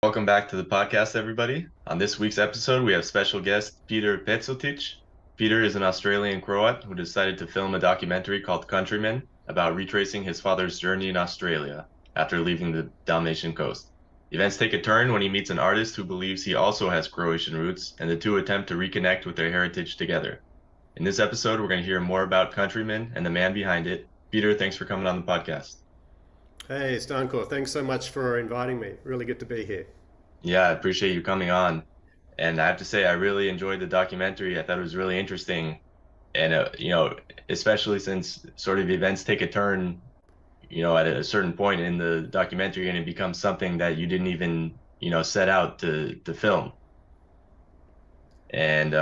Welcome back to the podcast, everybody. On this week's episode, we have special guest Peter Pecotić. Peter is an Australian Croat who decided to film a documentary called Countryman about retracing his father's journey in Australia after leaving the Dalmatian coast. Events take a turn when he meets an artist who believes he also has Croatian roots, and the two attempt to reconnect with their heritage together. In this episode, we're going to hear more about Countryman and the man behind it. Peter, thanks for coming on the podcast. Hey, Stanko, thanks so much for inviting me. Really good to be here. Yeah, I appreciate you coming on. And I have to say, I really enjoyed the documentary. I thought it was really interesting. And, especially since sort of events take a turn, at a certain point in the documentary, and it becomes something that you didn't even, set out to film. And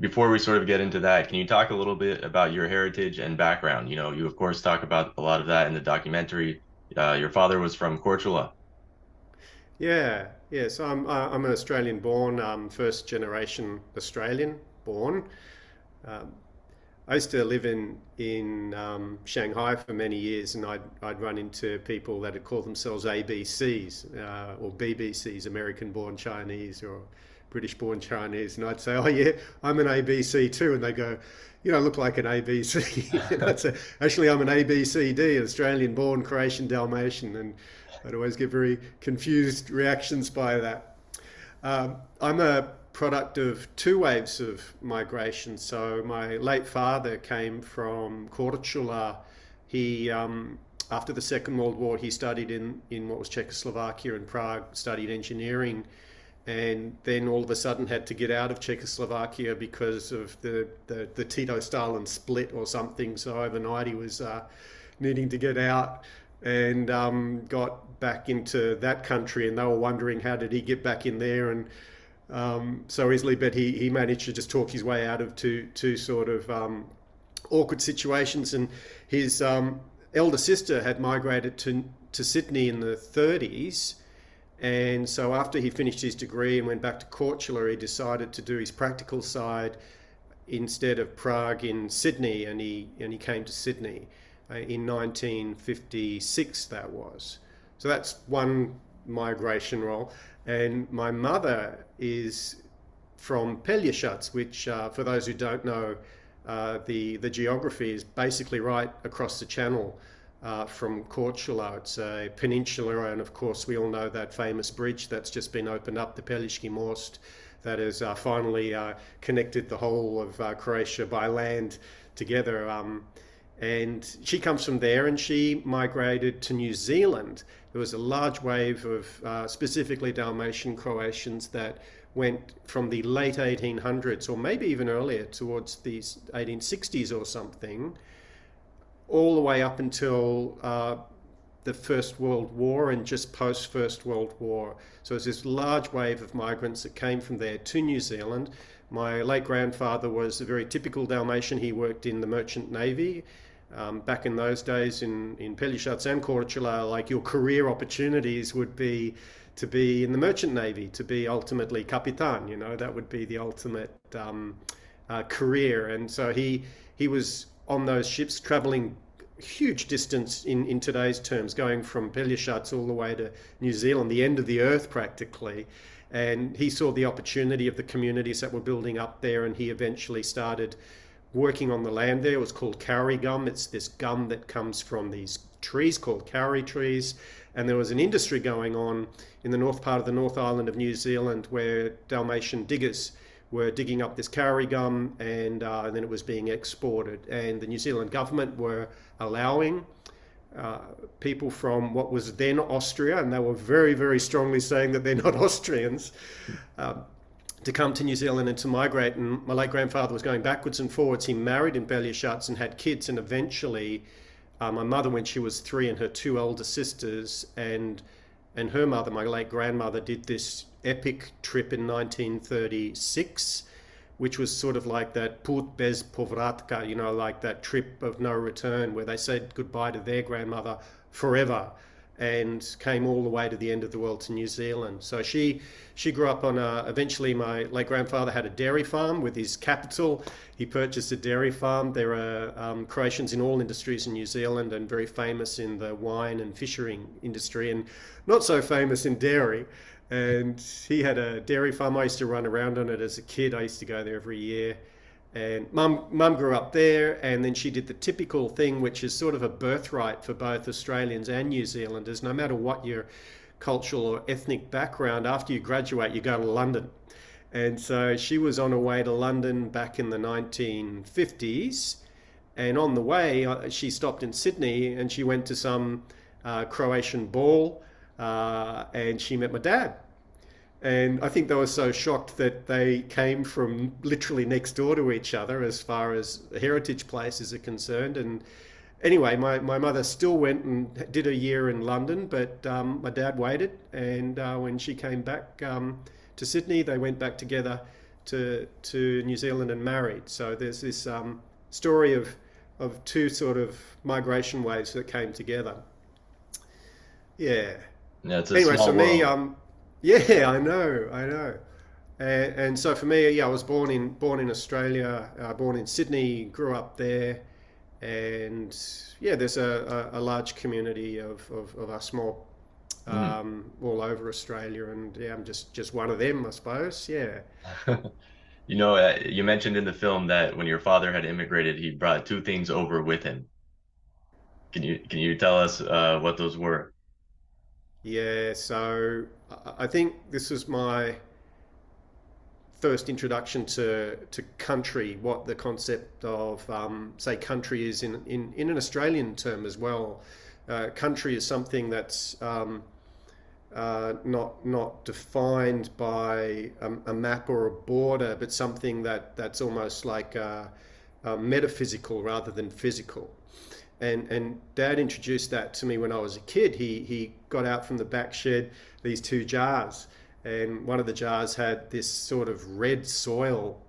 before we sort of get into that, can you talk a little bit about your heritage and background? You of course talk about a lot of that in the documentary. Your father was from Cortula. Yeah. So I'm an Australian born, first generation Australian born. Um, I used to live in Shanghai for many years, and I'd run into people that had called themselves ABCs or BBCs, American born Chinese or British born Chinese, and I'd say, "Oh yeah, I'm an ABC too," and they go, "You don't look like an ABC." And I'd say, "Actually, I'm an ABCD, Australian born Croatian Dalmatian," and I'd always get very confused reactions by that. I'm a product of two waves of migration. So my late father came from Korčula. He, after the Second World War, he studied in what was Czechoslovakia and Prague, studied engineering, and then all of a sudden had to get out of Czechoslovakia because of the Tito-Stalin split or something. So overnight he was needing to get out and got back into that country, and they were wondering how did he get back in there and so easily, but he managed to just talk his way out of two sort of awkward situations. And his elder sister had migrated to Sydney in the 30s, and so after he finished his degree and went back to Korčula, he decided to do his practical side instead of Prague in Sydney, and he came to Sydney in 1956. That was so. That's one migration role. And my mother is from Pelješac, which, for those who don't know, the geography is basically right across the channel from Korčula. It's a peninsula, and of course we all know that famous bridge that's just been opened up, the Pelješki Most, that has finally connected the whole of Croatia by land together. And she comes from there, and she migrated to New Zealand. There was a large wave of specifically Dalmatian Croatians that went from the late 1800s, or maybe even earlier, towards the 1860s or something, all the way up until the First World War and just post First World War. So there's this large wave of migrants that came from there to New Zealand. My late grandfather was a very typical Dalmatian. He worked in the Merchant Navy. Back in those days in Pelješac and Korčula, like your career opportunities would be to be in the Merchant Navy, to be ultimately Kapitan, that would be the ultimate career. And so he was on those ships traveling huge distance in today's terms, going from Pelješac all the way to New Zealand, the end of the earth practically. And he saw the opportunity of the communities that were building up there, and he eventually started working on the land there. It was called kauri gum. It's this gum that comes from these trees called kauri trees. And there was an industry going on in the north part of the North Island of New Zealand where Dalmatian diggers were digging up this kauri gum, and then it was being exported. And the New Zealand government were allowing people from what was then Austria, and they were very, very strongly saying that they're not Austrians, to come to New Zealand and to migrate. And my late grandfather was going backwards and forwards. He married in Pelješac and had kids, and eventually my mother, when she was 3, and her 2 elder sisters and her mother, my late grandmother, did this epic trip in 1936, which was sort of like that put bez povratka, like that trip of no return, where they said goodbye to their grandmother forever. and came all the way to the end of the world to New Zealand. So she grew up on eventually my late grandfather had a dairy farm with his capital. He purchased a dairy farm. There are Croatians in all industries in New Zealand and very famous in the wine and fishing industry and not so famous in dairy. And he had a dairy farm. I used to run around on it as a kid. I used to go there every year. And mum grew up there, and then she did the typical thing, which is sort of a birthright for both Australians and New Zealanders. No matter what your cultural or ethnic background, after you graduate, you go to London. And so she was on her way to London back in the 1950s. And on the way, she stopped in Sydney and she went to some Croatian ball and she met my dad. And I think they were so shocked that they came from literally next door to each other as far as heritage places are concerned. And anyway, my mother still went and did a year in London, but my dad waited. And when she came back to Sydney, they went back together to New Zealand and married. So there's this story of two sort of migration waves that came together. Yeah. Yeah, it's a Anyway, small so me, world. yeah, I know. And so for me, yeah, I was born in Australia, born in Sydney, grew up there, and yeah, there's a large community of us small Mhm. all over Australia, and yeah, I'm just one of them, I suppose. Yeah. You know, you mentioned in the film that when your father had immigrated, he brought two things over with him. Can you tell us what those were? Yeah, so I think this was my first introduction to country, what the concept of say country is in an Australian term as well. Country is something that's not defined by a map or a border, but something that's almost like metaphysical rather than physical. And Dad introduced that to me when I was a kid. He got out from the back shed these two jars, and one of the jars had this sort of red soil,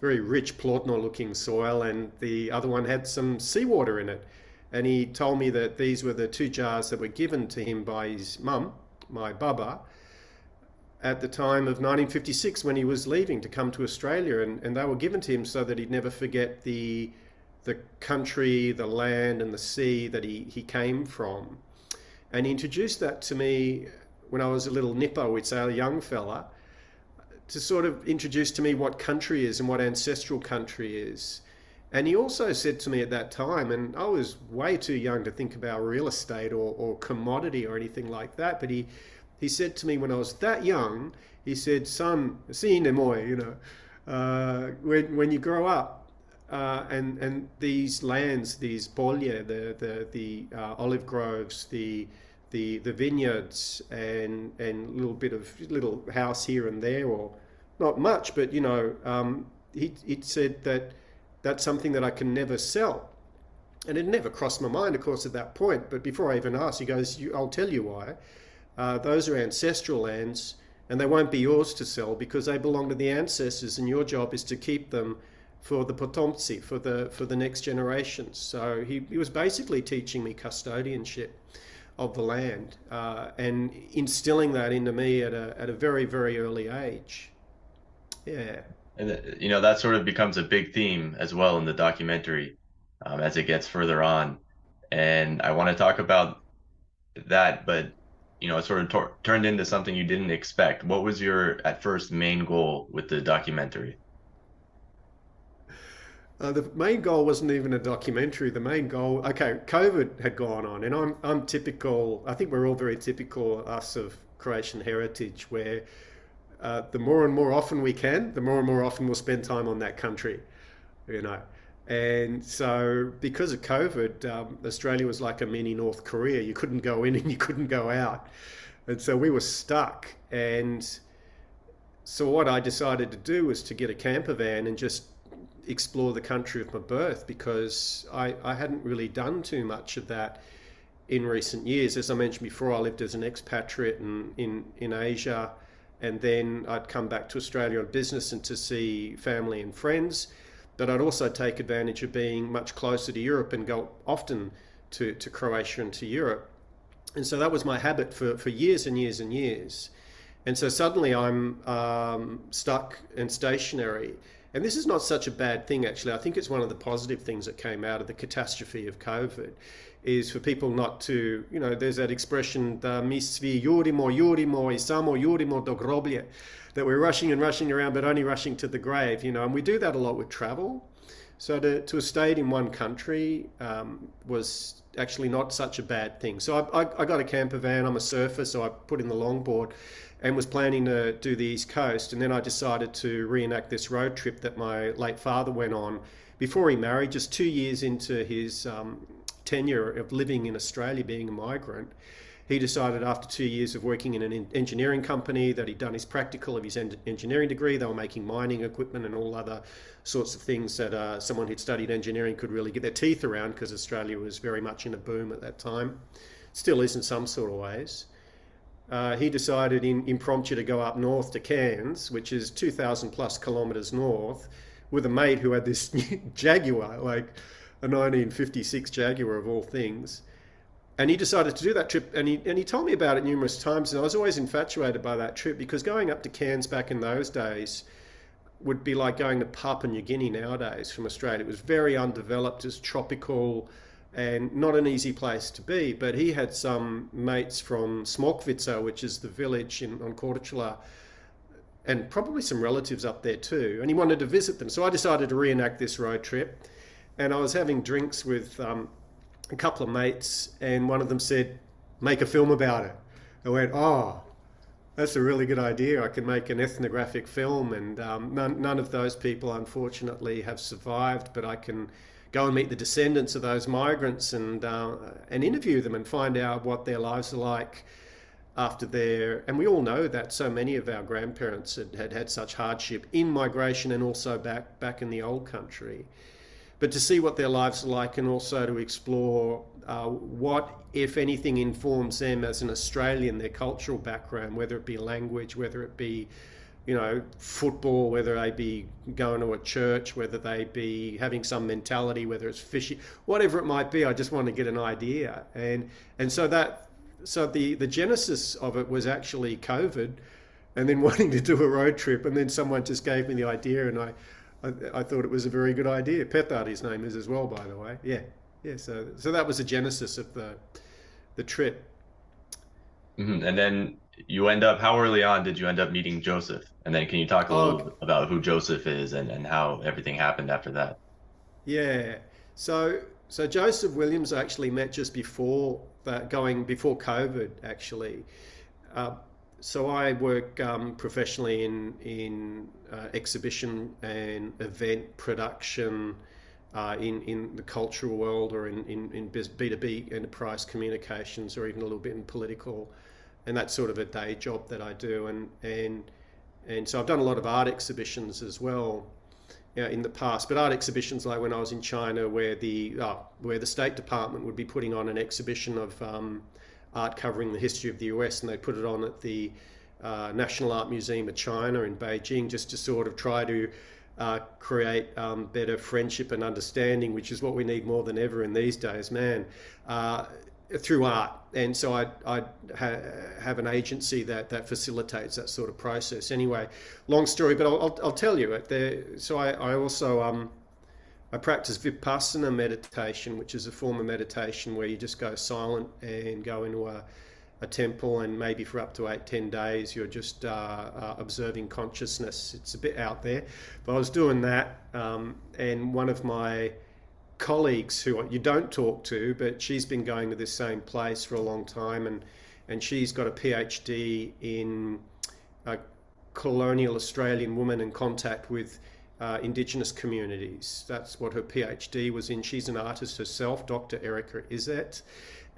very rich plordno looking soil, and the other one had some seawater in it. And he told me that these were the two jars that were given to him by his mum, my baba, at the time of 1956 when he was leaving to come to Australia, and they were given to him so that he'd never forget the country, the land, and the sea that he came from. And he introduced that to me when I was a little nipper, we'd say a young fella, to sort of introduce to me what country is and what ancestral country is. And he also said to me at that time, and I was way too young to think about real estate or commodity or anything like that, but he said to me when I was that young, he said, son, sine moi, when you grow up, and these lands, these polje, the olive groves, the vineyards, and little bit of little house here and there, or not much, but he said that that's something that I can never sell. And it never crossed my mind, of course, at that point. But before I even asked, he goes, I'll tell you why. Those are ancestral lands, and they won't be yours to sell because they belong to the ancestors, and your job is to keep them for the potomci, for the next generations. So he was basically teaching me custodianship of the land and instilling that into me at a very, very early age. Yeah. And that sort of becomes a big theme as well in the documentary as it gets further on. And I want to talk about that, but it sort of turned into something you didn't expect. What was your at first main goal with the documentary? The main goal wasn't even a documentary. The main goal, okay, COVID had gone on, and I'm typical. I think we're all very typical, us of Croatian heritage, where the more and more often we can, the more and more often we'll spend time on that country, you know. And so, because of COVID, Australia was like a mini North Korea. You couldn't go in and you couldn't go out, and so we were stuck. And so, what I decided to do was to get a camper van and just explore the country of my birth, because I hadn't really done too much of that in recent years. As I mentioned before, I lived as an expatriate in Asia, and then I'd come back to Australia on business and to see family and friends. But I'd also take advantage of being much closer to Europe and go often to Croatia and to Europe. And so that was my habit for years and years and years. And so suddenly I'm stuck and stationary. And this is not such a bad thing, actually. I think it's one of the positive things that came out of the catastrophe of COVID is for people not to, there's that expression, mi svi jurimo i samo jurimo do groblje, that we're rushing and rushing around, but only rushing to the grave, and we do that a lot with travel. So to have stayed in one country was actually not such a bad thing. So I got a camper van, I'm a surfer, so I put in the longboard and was planning to do the East Coast. And then I decided to reenact this road trip that my late father went on before he married, just 2 years into his tenure of living in Australia, being a migrant. He decided after 2 years of working in an engineering company that he'd done his practical of his engineering degree. They were making mining equipment and all other sorts of things that someone who'd studied engineering could really get their teeth around, because Australia was very much in a boom at that time. Still is in some sort of ways. He decided impromptu to go up north to Cairns, which is 2,000 plus kilometres north, with a mate who had this Jaguar, like a 1956 Jaguar of all things. And he decided to do that trip, and he told me about it numerous times, and I was always infatuated by that trip, because going up to Cairns back in those days would be like going to Papua New Guinea nowadays from Australia. It was very undeveloped, it's tropical, and not an easy place to be. But he had some mates from Smokvica, which is the village on Korčula, and probably some relatives up there too, and he wanted to visit them. So I decided to reenact this road trip, and I was having drinks with a couple of mates, and one of them said, make a film about it. I went, oh, that's a really good idea. I can make an ethnographic film, and none of those people unfortunately have survived, but I can go and meet the descendants of those migrants and interview them and find out what their lives are like after and we all know that so many of our grandparents had such hardship in migration and also back in the old country. But to see what their lives are like, and also to explore what, if anything, informs them as an Australian, their cultural background, whether it be language, whether it be, football, whether they be going to a church, whether they be having some mentality, whether it's fishing, whatever it might be. I just want to get an idea. And so the genesis of it was actually COVID, and then wanting to do a road trip, and then someone just gave me the idea, and I thought it was a very good idea. Petar, his name is as well, by the way. Yeah. So that was the genesis of the trip. Mm-hmm. And then you how early on did you end up meeting Joseph? And then can you talk a little bit about who Joseph is and how everything happened after that? Yeah. So Joseph Williams I actually met just before before COVID, actually. So I work professionally in exhibition and event production in the cultural world, or in B2B enterprise communications, or even a little bit in political, and that's sort of a day job that I do. And so I've done a lot of art exhibitions as well, in the past. But art exhibitions like when I was in China, where the State Department would be putting on an exhibition of art covering the history of the US, and they put it on at the National Art Museum of China in Beijing, just to sort of try to create better friendship and understanding, which is what we need more than ever in these days, man, through art. And so I have an agency that facilitates that sort of process. Anyway, long story, but I'll tell you it. So I also I practice Vipassana meditation, which is a form of meditation where you just go silent and go into a temple, and maybe for up to 8-10 days you're just observing consciousness. It's a bit out there, but I was doing that, and one of my colleagues, who you don't talk to, but she's been going to this same place for a long time, and she's got a PhD in colonial Australian women in contact with indigenous communities. That's what her PhD was in. She's an artist herself, Dr. Erica Izzet,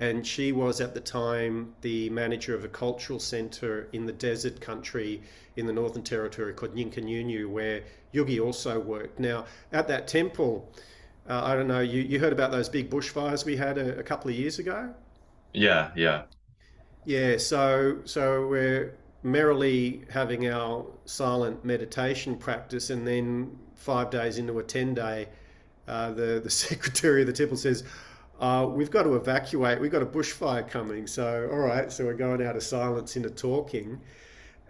and she was at the time the manager of a cultural centre in the desert country in the Northern Territory called Nyinkanunu, where Yugi also worked. Now, at that temple, I don't know, you heard about those big bushfires we had a couple of years ago? Yeah. Yeah, so we're merrily having our silent meditation practice, and then 5 days into a 10-day, the secretary of the temple says, we've got to evacuate. We've got a bushfire coming. So, all right. So we're going out of silence into talking.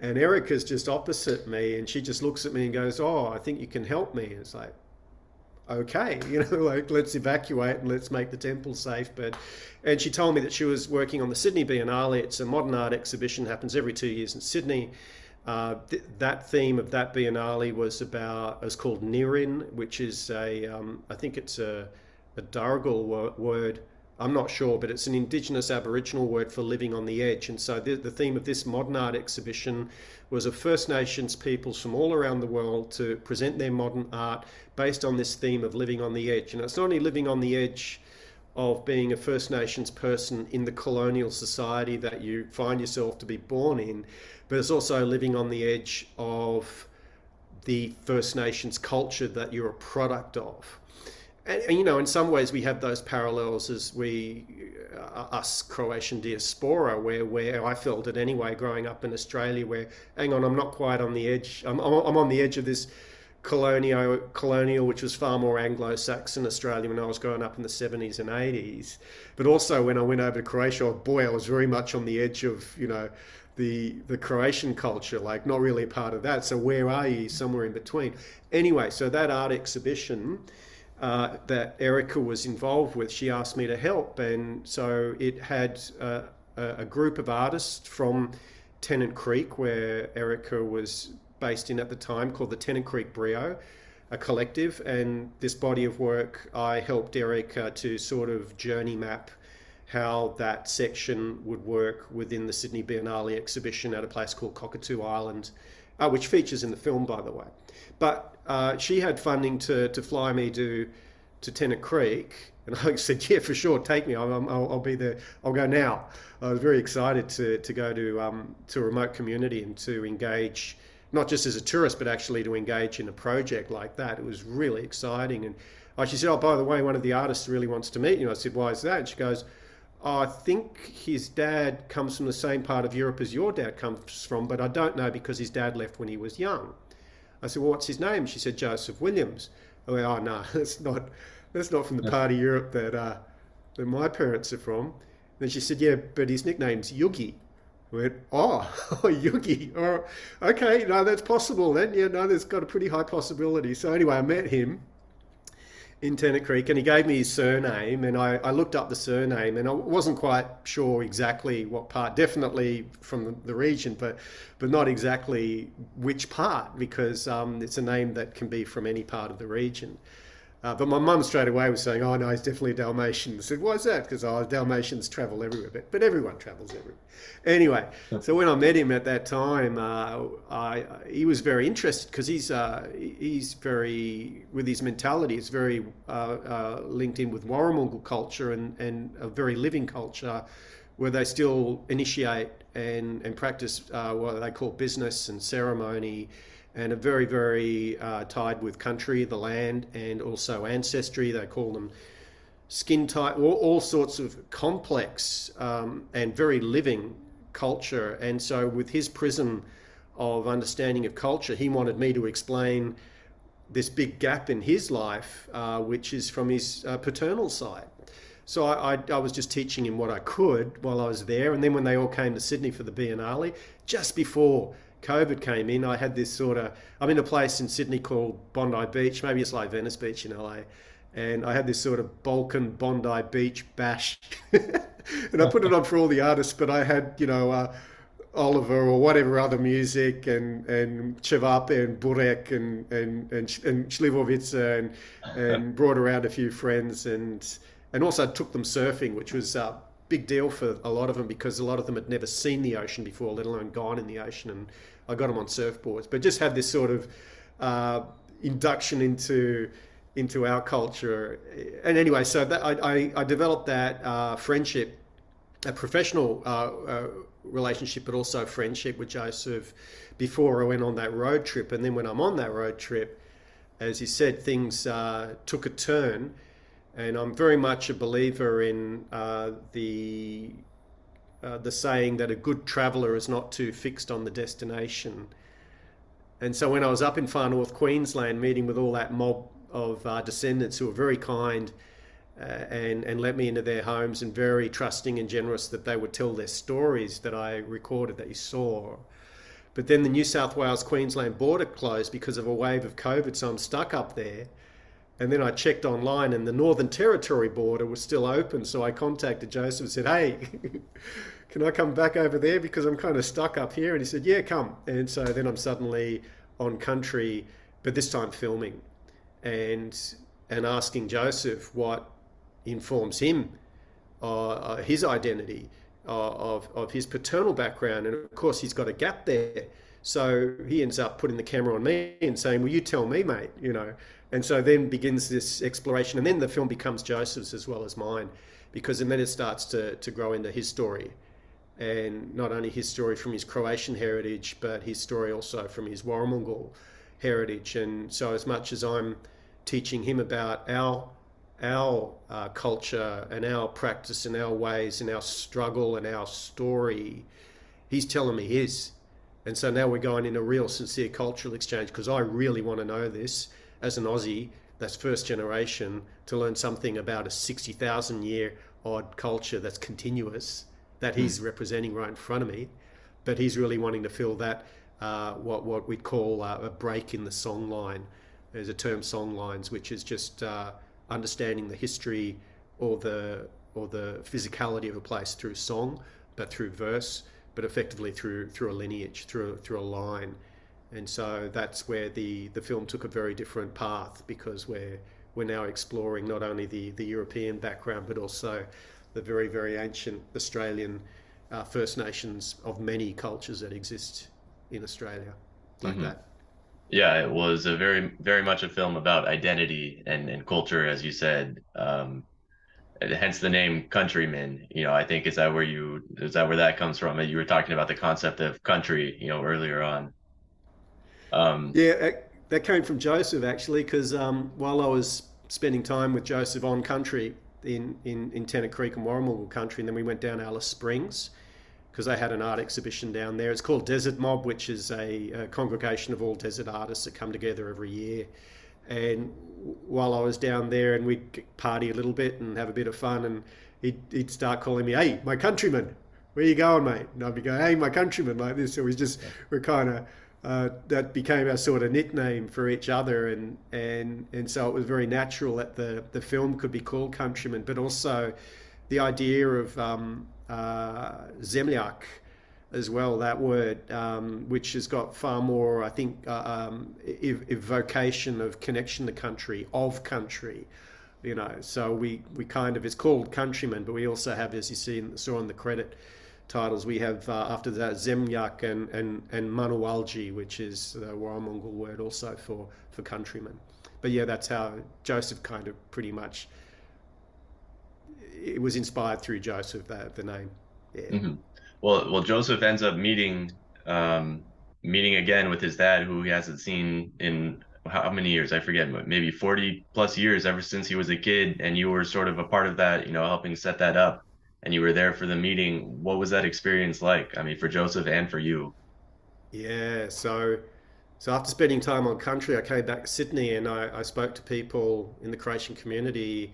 And Erica's just opposite me, and she just looks at me and goes, "Oh, I think you can help me." And it's like, okay, like let's evacuate and let's make the temple safe. And she told me that she was working on the Sydney Biennale. It's a modern art exhibition, happens every 2 years in Sydney. That theme of that Biennale was called Nirin, which is I think it's a Darugul word. I'm not sure, but it's an indigenous Aboriginal word for living on the edge. And so the theme of this modern art exhibition was of First Nations peoples from all around the world to present their modern art based on this theme of living on the edge. And it's not only living on the edge of being a First Nations person in the colonial society that you find yourself to be born in, but it's also living on the edge of the First Nations culture that you're a product of. And in some ways we have those parallels as us Croatian diaspora, where I felt it anyway, growing up in Australia, where, hang on, I'm not quite on the edge. I'm on the edge of this colonial, which was far more Anglo-Saxon Australia when I was growing up in the 70s and 80s. But also when I went over to Croatia, oh boy, I was very much on the edge of, the Croatian culture, like not really a part of that. So where are you? Somewhere in between. Anyway, so that art exhibition that Erica was involved with, she asked me to help. And so it had a group of artists from Tennant Creek, where Erica was based in at the time, called the Tennant Creek Brio, a collective. And this body of work, I helped Erica to sort of journey map how that section would work within the Sydney Biennale exhibition at a place called Cockatoo Island, which features in the film, by the way. But she had funding to fly me to Tennant Creek, and I said, yeah, for sure, take me. I'll be there. I'll go now. I was very excited to go to a remote community and to engage, not just as a tourist, but actually to engage in a project like that. It was really exciting. And she said, oh, by the way, one of the artists really wants to meet you. I said, why is that? And she goes, oh, I think his dad comes from the same part of Europe as your dad comes from, but I don't know because his dad left when he was young. I said, well, what's his name? She said, Joseph Williams. I went, oh, no, that's not from the part of Europe that my parents are from. Then she said, yeah, but his nickname's Yugi. I went, oh, Yugi. Oh, okay, no, that's possible then. Yeah, no, there's got a pretty high possibility. So anyway, I met him in Tennant Creek, and he gave me his surname, and I looked up the surname, and I wasn't quite sure exactly what part, definitely from the region, but not exactly which part, because it's a name that can be from any part of the region. But my mum straight away was saying, oh no, he's definitely a Dalmatian. I said, why is that? Because Dalmatians travel everywhere, but everyone travels everywhere. Anyway, so when I met him at that time, he was very interested, because he's very, with his mentality, is very linked in with Warramungal culture and a very living culture where they still initiate and practice what they call business and ceremony, and are very, very tied with country, the land, and also ancestry. They call them skin tight, all sorts of complex and very living culture. And so with his prism of understanding of culture, he wanted me to explain this big gap in his life, which is from his paternal side. So I was just teaching him what I could while I was there. And then when they all came to Sydney for the Biennale, just before COVID came in, I had this sort of, I'm in a place in Sydney called Bondi Beach, maybe it's like Venice Beach in LA, and I had this sort of Balkan Bondi Beach bash, and I put it on for all the artists, but I had, Oliver or whatever other music, and Chevap and Burek and Slivovica, and brought around a few friends, and also took them surfing, which was big deal for a lot of them, because a lot of them had never seen the ocean before, let alone gone in the ocean, and I got them on surfboards. But just had this sort of induction into our culture. And anyway, so that I developed that friendship, a professional relationship, but also friendship with Joseph before I went on that road trip. And then when I'm on that road trip, as you said, things took a turn. And I'm very much a believer in the saying that a good traveller is not too fixed on the destination. And so when I was up in far north Queensland, meeting with all that mob of descendants who were very kind and let me into their homes, and very trusting and generous that they would tell their stories that I recorded, that you saw. But then the New South Wales-Queensland border closed because of a wave of COVID, so I'm stuck up there. And then I checked online and the Northern Territory border was still open, so I contacted Joseph and said, hey, can I come back over there because I'm kind of stuck up here? And he said, yeah, come. And so then I'm suddenly on Country, but this time filming, and asking Joseph what informs him, his identity, of his paternal background. And of course, he's got a gap there. So he ends up putting the camera on me and saying, well, you tell me, mate, you know. And so then begins this exploration. And then the film becomes Joseph's as well as mine, because then it starts to grow into his story. And not only his story from his Croatian heritage, but his story also from his Warramungal heritage. And so as much as I'm teaching him about our culture and our practice and our ways and our struggle and our story, he's telling me his. And so now we're going in a real sincere cultural exchange, because I really want to know this as an Aussie that's first generation, to learn something about a 60,000 year odd culture that's continuous, that he's representing right in front of me. But he's really wanting to feel that what we'd call a break in the song line. There's a term, song lines, which is just understanding the history or the physicality of a place through song, but through verse, but effectively through a lineage, through a line. And so that's where the film took a very different path, because we're now exploring not only the European background, but also the very, very ancient Australian First Nations of many cultures that exist in Australia, like that. Yeah, it was a very, very much a film about identity and culture, as you said. Hence the name Countryman. You know, I think is that where that comes from? You were talking about the concept of country, you know, earlier on. Yeah, that came from Joseph, actually, because while I was spending time with Joseph on Country in Tennant Creek and Warramungal Country, and then we went down Alice Springs, because they had an art exhibition down there. It's called Desert Mob, which is a congregation of all desert artists that come together every year. And while I was down there, and we'd party a little bit and have a bit of fun, and he'd start calling me, hey, my countryman, where you going, mate? And I'd be going, hey, my countryman, like this. So we're kind of, that became our sort of nickname for each other. And so it was very natural that the film could be called Countryman, but also the idea of zemljak as well, that word, which has got far more, I think, evocation of connection to country, of country, you know. So we kind of, it's called Countryman, but we also have, as you saw in the credit titles, we have after that zemljak and manualji, which is the Warramungal word also for countryman. But yeah, that's how Joseph kind of pretty much, it was inspired through Joseph, the name. Yeah. Well, Joseph ends up meeting again with his dad, who he hasn't seen in how many years? I forget, maybe 40 plus years, ever since he was a kid. And you were sort of a part of that, you know, helping set that up. And you were there for the meeting. What was that experience like? I mean, for Joseph and for you. Yeah. So after spending time on Country, I came back to Sydney, and I spoke to people in the Croatian community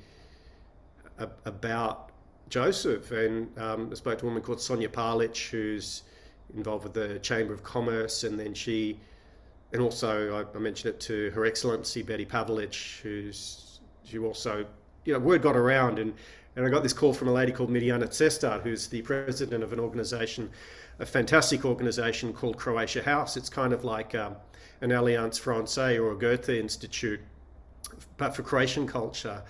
about Joseph, and I spoke to a woman called Sonja Palic, who's involved with the Chamber of Commerce, and then and also I mentioned it to Her Excellency Betty Pavlic, who also, you know, word got around, and I got this call from a lady called Mirjana Cestar, who's the president of a fantastic organisation called Croatia House. It's kind of like an Alliance Francaise or a Goethe Institute, but for Croatian culture.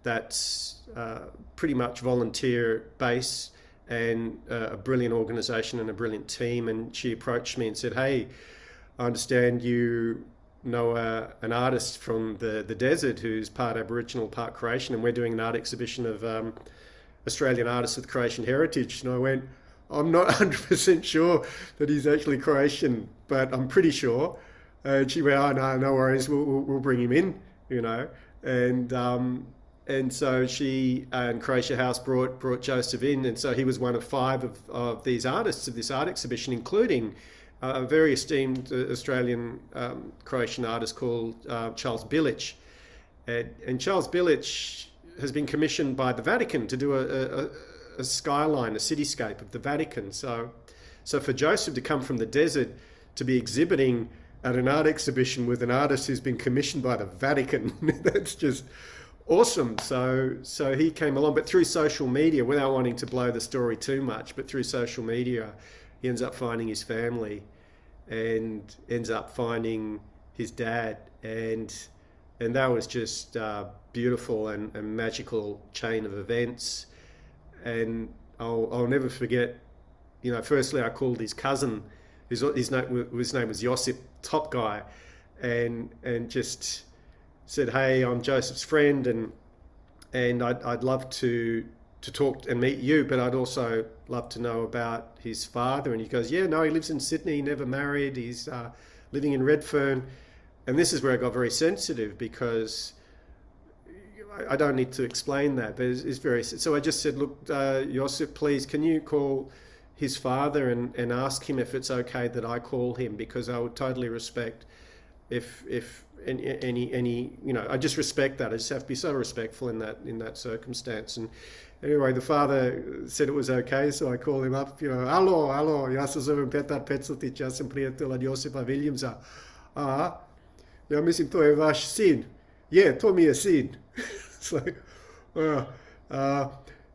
That's pretty much volunteer base, and a brilliant organisation and a brilliant team. And she approached me and said, hey, I understand you know an artist from the desert who's part Aboriginal, part Croatian, and we're doing an art exhibition of Australian artists with Croatian heritage. And I went, I'm not 100% sure that he's actually Croatian, but I'm pretty sure. And she went, oh, no worries, we'll bring him in, you know. And so she and Croatia House brought Joseph in, and so he was one of 5 of these artists of this art exhibition, including a very esteemed Australian Croatian artist called Charles Bilic. And Charles Bilic has been commissioned by the Vatican to do a skyline, a cityscape of the Vatican. So for Joseph to come from the desert to be exhibiting at an art exhibition with an artist who's been commissioned by the Vatican, that's just awesome. So he came along, but through social media, without wanting to blow the story too much, but through social media, he ends up finding his family and ends up finding his dad, and that was just beautiful and magical chain of events. And I'll never forget, firstly I called his cousin, his name was Josip, top guy, and just said, hey, I'm Joseph's friend, and I'd love to talk and meet you, but I'd also love to know about his father. And he goes, yeah, no, he lives in Sydney, never married, he's living in Redfern. And this is where I got very sensitive, because I don't need to explain that, but it's very... So I just said, look, Josip, please, can you call his father and ask him if it's okay that I call him, because I would totally respect if any I just respect that. I just have to be so respectful in that circumstance. And anyway, the father said it was okay, so I called him up, hello, ja se zovem Petar Pecotić, ja sam prijatelj od Josipa Viljamsa. Ja mislim to je vaš sin. Je, to mi je sin. It's like,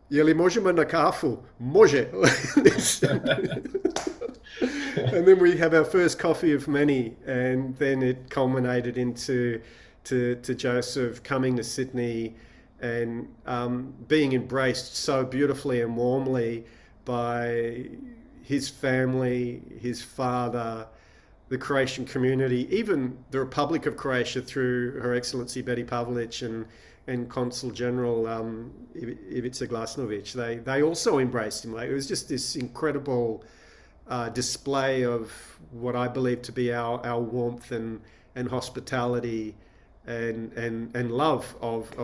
je li možemo na kafu? Može. And then we have our first coffee of many, and then it culminated into Joseph coming to Sydney and being embraced so beautifully and warmly by his family, his father, the Croatian community, even the Republic of Croatia through Her Excellency Peter Pecotić and Consul General Ivica Glasnović. They also embraced him. Like, it was just this incredible display of what I believe to be our warmth and hospitality and love of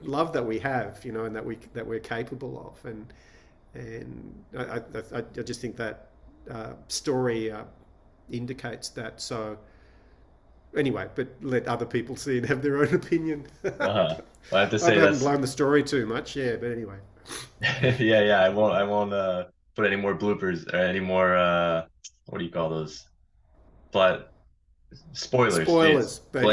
love that we have, and that we're capable of. And I just think that story indicates that. So anyway, but let other people see and have their own opinion. Well, I have to say, I haven't blown the story too much, but anyway. yeah. I won't put any more bloopers or any more what do you call those? But spoilers. But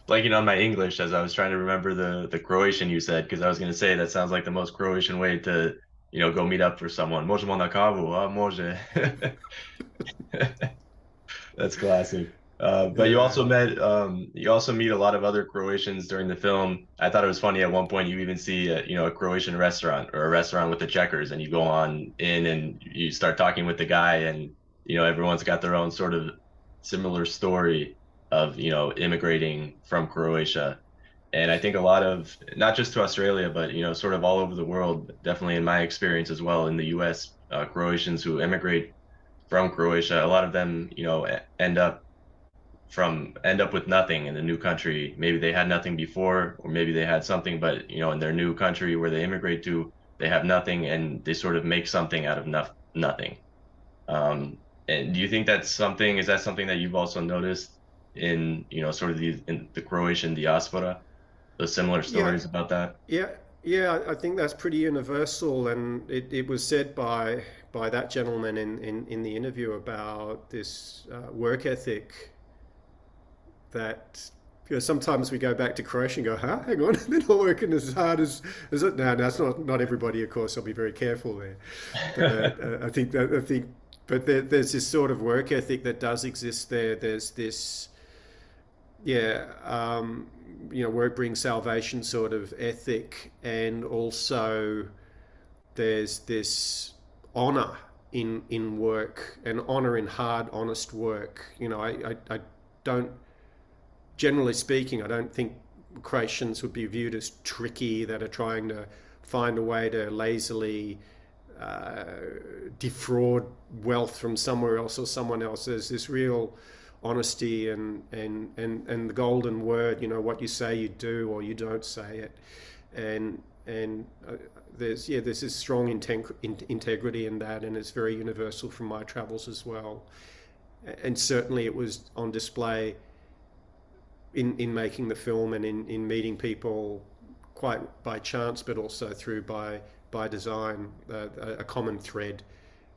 Blanking on my English as I was trying to remember the Croatian you said, because I was going to say that sounds like the most Croatian way to go meet up for someone. Možemo na kavu, može. That's classic. But you also meet a lot of other Croatians during the film. I thought it was funny, at one point you even see a Croatian restaurant, or a restaurant with the checkers, and you go on in and you start talking with the guy, and everyone's got their own sort of similar story of immigrating from Croatia. And I think a lot of, not just to Australia, but sort of all over the world, definitely in my experience as well in the US, Croatians who immigrate from Croatia, a lot of them end up with nothing in the new country. Maybe they had nothing before, or maybe they had something, but in their new country where they immigrate to, they have nothing, and they sort of make something out of nothing. And do you think is that something that you've also noticed in sort of in the Croatian diaspora, the similar stories about that? Yeah, I think that's pretty universal, and it was said by that gentleman in the interview about this work ethic, that sometimes we go back to Croatia and go, hang on, they're not working as hard as it. No, it's not everybody, of course. I'll be very careful there. But but there's this sort of work ethic that does exist there. There's this, work brings salvation sort of ethic, and also there's this honor in work, and honor in hard, honest work. I don't, generally speaking, I don't think Croatians would be viewed as tricky, that are trying to find a way to lazily defraud wealth from somewhere else or someone else. There's this real honesty and the golden word, what you say you do, or you don't say it, and there's this strong integrity in that, and it's very universal from my travels as well. And certainly it was on display in making the film and in meeting people quite by chance, but also through by design, a common thread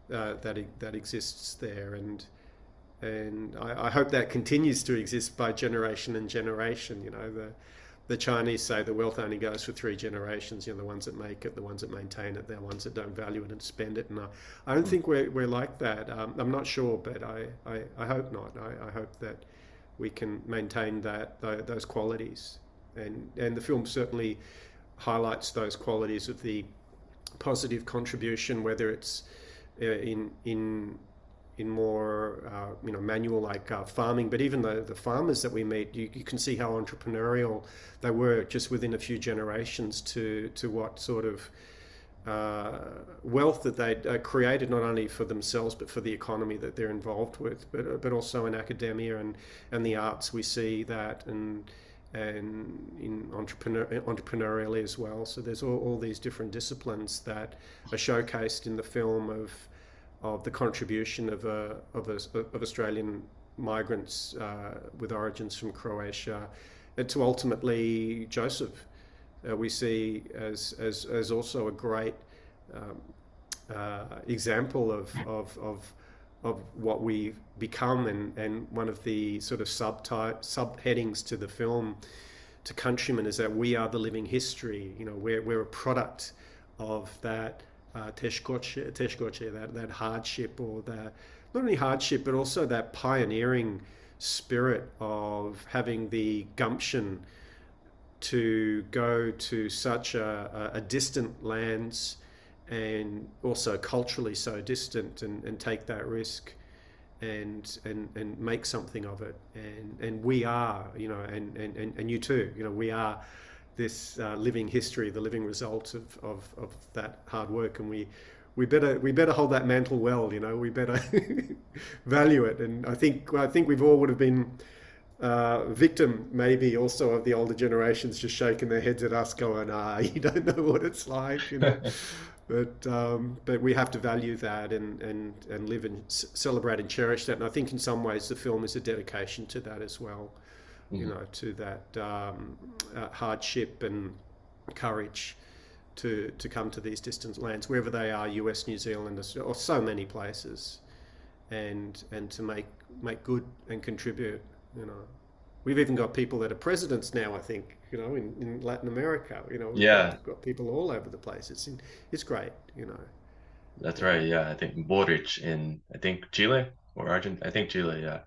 that exists there, and I hope that continues to exist by generation and generation. You know, the Chinese say the wealth only goes for 3 generations. You know, the ones that make it, the ones that maintain it, the ones that don't value it and spend it. And I don't think we're like that. I'm not sure, but I hope not. I hope that we can maintain those qualities, and the film certainly highlights those qualities of the positive contribution, whether it's in more manual like farming, but even the farmers that we meet, you can see how entrepreneurial they were just within a few generations to what sort of wealth that they created, not only for themselves but for the economy that they're involved with, but also in academia and the arts. We see that, and in entrepreneurially as well. So there's all these different disciplines that are showcased in the film of the contribution of Australian migrants with origins from Croatia, and to ultimately Joseph, we see as also a great example of what we become, and one of the sort of subheadings to the film, to Countryman, is that we are the living history. You know, we're a product of that teškoće, that hardship, or that not only hardship but also that pioneering spirit of having the gumption to go to such a distant lands, and also culturally so distant, and take that risk and make something of it. And we are, you know, and you too, you know, we are this living history, the living result of that hard work, and we better hold that mantle well. You know, we better value it. And I think we've all would have been victim maybe also of the older generations just shaking their heads at us, going, you don't know what it's like, you know. But we have to value that and live and celebrate and cherish that. And I think in some ways the film is a dedication to that as well. You know, to that hardship and courage to come to these distant lands, wherever they are, US, New Zealand, or so many places, and to make good and contribute. You know, we've even got people that are presidents now, I think, you know, in Latin America. You know, we've got people all over the place. It's great, you know. That's right. Yeah, I think Boric in, I think, Chile or Argentina. I think Chile. Yeah.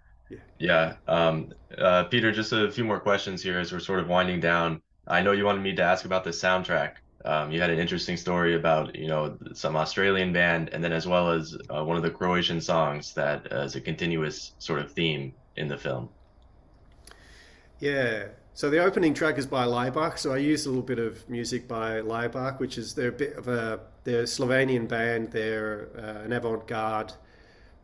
Yeah. Yeah. Peter, just a few more questions here as we're sort of winding down. I know you wanted me to ask about the soundtrack. You had an interesting story about, you know, some Australian band, and then as well as one of the Croatian songs that is a continuous sort of theme in the film. Yeah. So the opening track is by Laibach. So I used a little bit of music by Laibach, which is they're a Slovenian band. They're an avant-garde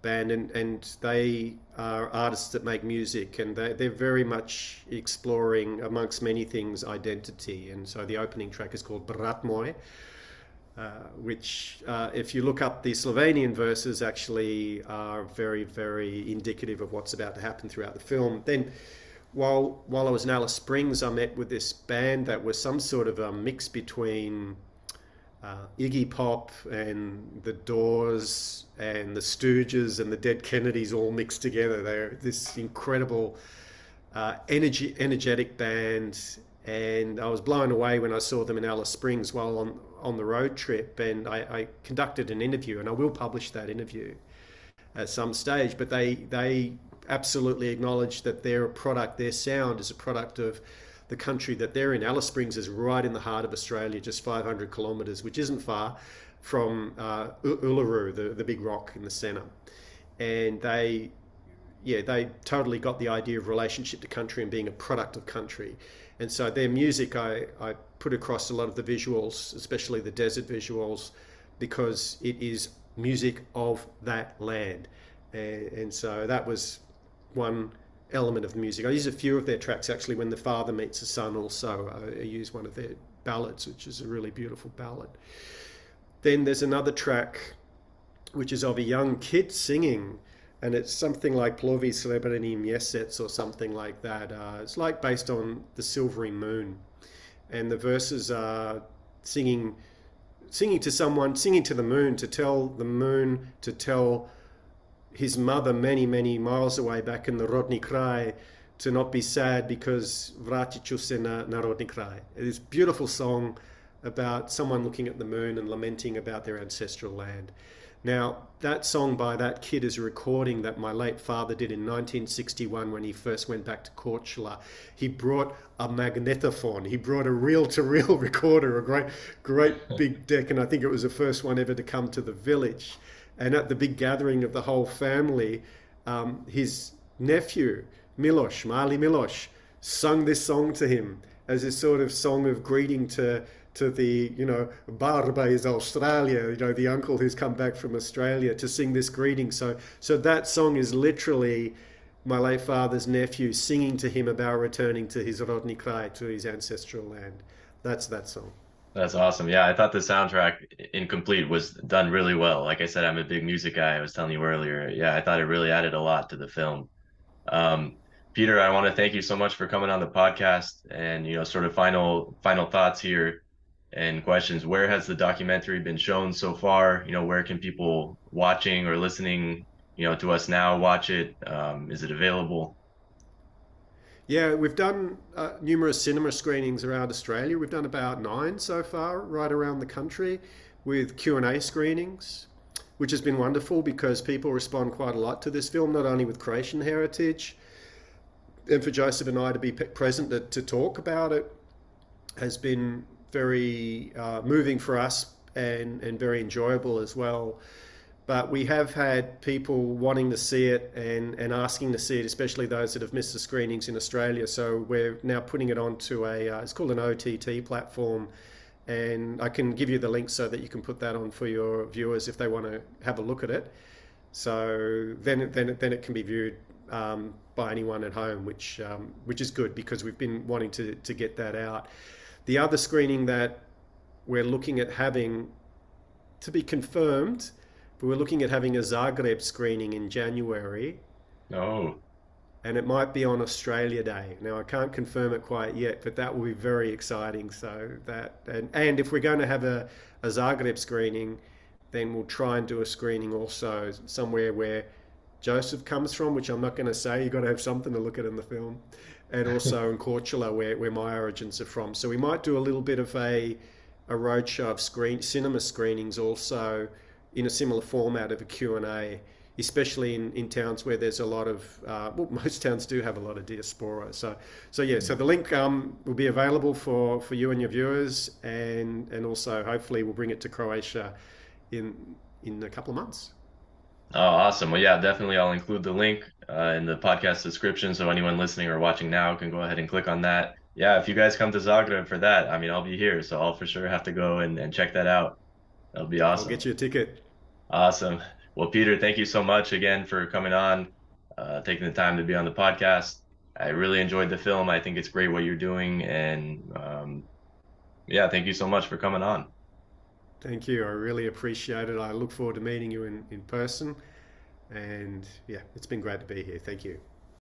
band, and they are artists that make music, and they're very much exploring, amongst many things, identity. And so the opening track is called Brat Moj, which if you look up the Slovenian verses, actually are very, very indicative of what's about to happen throughout the film. Then while I was in Alice Springs, I met with this band that was some sort of a mix between Iggy Pop and the Doors and the Stooges and the Dead Kennedys all mixed together. They're this incredible energetic band, and I was blown away when I saw them in Alice Springs while on the road trip, and I conducted an interview, and I will publish that interview at some stage. But they absolutely acknowledged that their sound is a product of the country that they're in. Alice Springs is right in the heart of Australia, just 500 kilometres, which isn't far from Uluru, the big rock in the centre. And they totally got the idea of relationship to country and being a product of country. And so their music, I put across a lot of the visuals, especially the desert visuals, because it is music of that land. And so that was one element of the music. I use a few of their tracks actually. When the Father Meets the Son, also I use one of their ballads, which is a really beautiful ballad. Then there's another track which is of a young kid singing, and it's something like Plovi Srebreni Mjesec or something like that. It's like based on the silvery moon, and the verses are singing, singing to someone, singing to the moon to tell his mother many, many miles away back in the Rodni Kraj to not be sad because vratit ću se na Rodni Kraj. It is a beautiful song about someone looking at the moon and lamenting about their ancestral land. Now, that song by that kid is a recording that my late father did in 1961 when he first went back to Korčula. He brought a magnetophone. He brought a reel-to-reel recorder, a great big deck, and I think it was the first one ever to come to the village. And at the big gathering of the whole family, his nephew, Mali Miloš, sung this song to him as a sort of song of greeting to the, Barba is Australia, the uncle who's come back from Australia, to sing this greeting. So that song is literally my late father's nephew singing to him about returning to his Rodni Kraj, to his ancestral land. That's that song. That's awesome. Yeah, I thought the soundtrack Incomplete was done really well. Like I said, I'm a big music guy. I was telling you earlier. Yeah, I thought it really added a lot to the film. Um, Peter, I want to thank you so much for coming on the podcast and, sort of final thoughts here and questions. Where has the documentary been shown so far? Where can people watching or listening, to us now watch it? Is it available? Yeah, we've done numerous cinema screenings around Australia. We've done about 9 so far, right around the country, with Q&A screenings, which has been wonderful because people respond quite a lot to this film, not only with Croatian heritage, and for Joseph and I to be present to talk about it has been very moving for us and very enjoyable as well. But we have had people wanting to see it and asking to see it, especially those that have missed the screenings in Australia. So we're now putting it onto it's called an OTT platform. And I can give you the link so that you can put that on for your viewers if they want to have a look at it. So then it can be viewed by anyone at home, which is good because we've been wanting to get that out. The other screening that we're looking at having, to be confirmed, but we're looking at having a Zagreb screening in January. Oh, And it might be on Australia Day. Now, I can't confirm it quite yet, but that will be very exciting. And if we're going to have a Zagreb screening, then we'll try and do a screening also somewhere where Joseph comes from, which I'm not going to say. You've got to have something to look at in the film. And also in Korčula, where my origins are from. So we might do a little bit of a roadshow of cinema screenings also in a similar format of a Q&A, especially in towns where there's a lot of, most towns do have a lot of diaspora. So the link will be available for you and your viewers, and also hopefully we'll bring it to Croatia in a couple of months. Oh, awesome. Well, yeah, definitely. I'll include the link in the podcast description so anyone listening or watching now can go ahead and click on that. Yeah, if you guys come to Zagreb for that, I mean, I'll be here, so I'll for sure have to go and check that out. That'll be I'll awesome. get you a ticket. Awesome. Well, Peter, thank you so much again for coming on, taking the time to be on the podcast. I really enjoyed the film. I think it's great what you're doing. And yeah, thank you so much for coming on. Thank you. I really appreciate it. I look forward to meeting you in person. And yeah, it's been great to be here. Thank you.